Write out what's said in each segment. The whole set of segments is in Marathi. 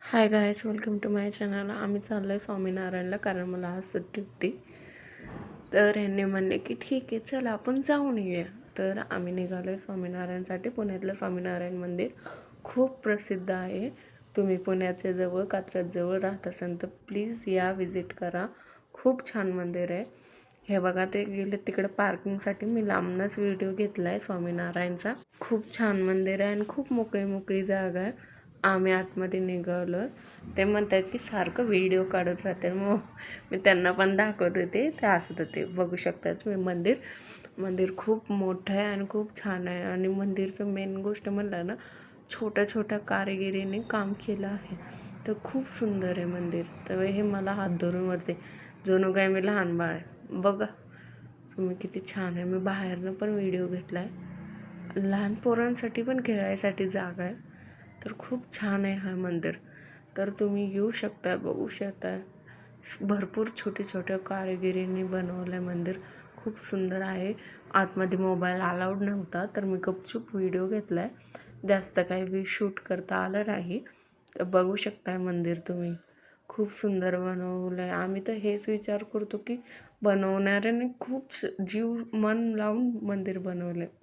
High guys, welcome to my channel. आम्ही चाललो आहे स्वामीनारायणला, कारण मला आज सुट्टी होती. तर ह्यांनी म्हणले की ठीक आहे, चला आपण जाऊन येऊया. तर आम्ही निघालो आहे स्वामीनारायणसाठी. पुण्यातलं स्वामीनारायण मंदिर खूप प्रसिद्ध आहे. तुम्ही पुण्याच्या जवळ कात्रजजवळ राहत असाल तर प्लीज या, विजिट करा. खूप छान मंदिर आहे. हे बघा, ते गेले तिकडे पार्किंगसाठी. मी लांबनच व्हिडिओ घेतला आहे स्वामीनारायणचा. खूप छान मंदिर आहे आणि खूप मोकळी जागा आहे. आम्ही आतमध्ये निघालो. ते म्हणतात की सारखं व्हिडिओ काढत राहते. मग मी त्यांना पण दाखवत होते, ते हसत होते. बघू शकता तुम्ही मंदिर खूप मोठं आहे आणि खूप छान आहे. आणि मंदिरचं मेन गोष्ट म्हणलं ना, छोट्या छोट्या कारागिरीने काम केलं आहे. तर खूप सुंदर आहे मंदिर. तर हे मला हात धरून वरते जणू काय मी लहान बाळ आहे. बघा तुम्ही किती छान आहे. मी बाहेरनं पण व्हिडिओ घेतला आहे. लहान पोरांसाठी पण खेळायसाठी जागा आहे. तर खूप छान आहे हा मंदिर. तर तुम्ही येऊ शकता, बघू शकता. भरपूर छोट्या कारागिरींनी बनवलं आहे मंदिर. खूप सुंदर आहे. आतमध्ये मोबाईल अलाउड नव्हता, तर मी गपचूप व्हिडिओ घेतला आहे. जास्त काही शूट करता आलं नाही. तर बघू शकताय मंदिर तुम्ही. खूप सुंदर बनवलं आहे. आम्ही तर हेच विचार करतो की बनवणाऱ्याने खूप जीव मन लावून मंदिर बनवलं आहे.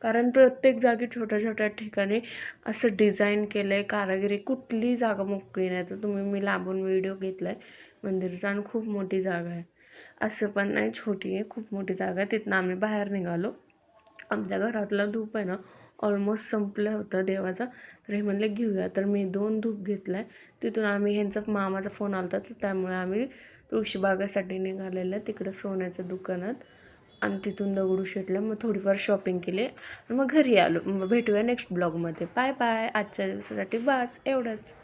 कारण प्रत्येक जागी छोट्या ठिकाणी असं डिझाईन केलं आहे. कारागिरी कुठली जागा मोकळी नाही. तर मी लांबून व्हिडिओ घेतला आहे मंदिरचा आणि खूप मोठी जागा आहे. असं पण नाही छोटी आहे, खूप मोठी जागा आहे. तिथनं आम्ही बाहेर निघालो. आमच्या घरातला धूप आहे ना, ऑलमोस्ट संपलं होतं देवाचा. तर हे म्हणले घेऊया. तर मी 2 धूप घेतला आहे. तिथून आम्ही ह्यांचा मामाचा फोन आला होता, तर त्यामुळे आम्ही तुळशीबागेसाठी निघालेलं आहे तिकडं सोन्याच्या दुकानात. आणि तिथून दगडूशेठला मग थोडीफार शॉपिंग केली आणि मग घरी आलो. मग भेटूया नेक्स्ट ब्लॉगमध्ये. Bye bye. आजच्या दिवसासाठी बस एवढंच.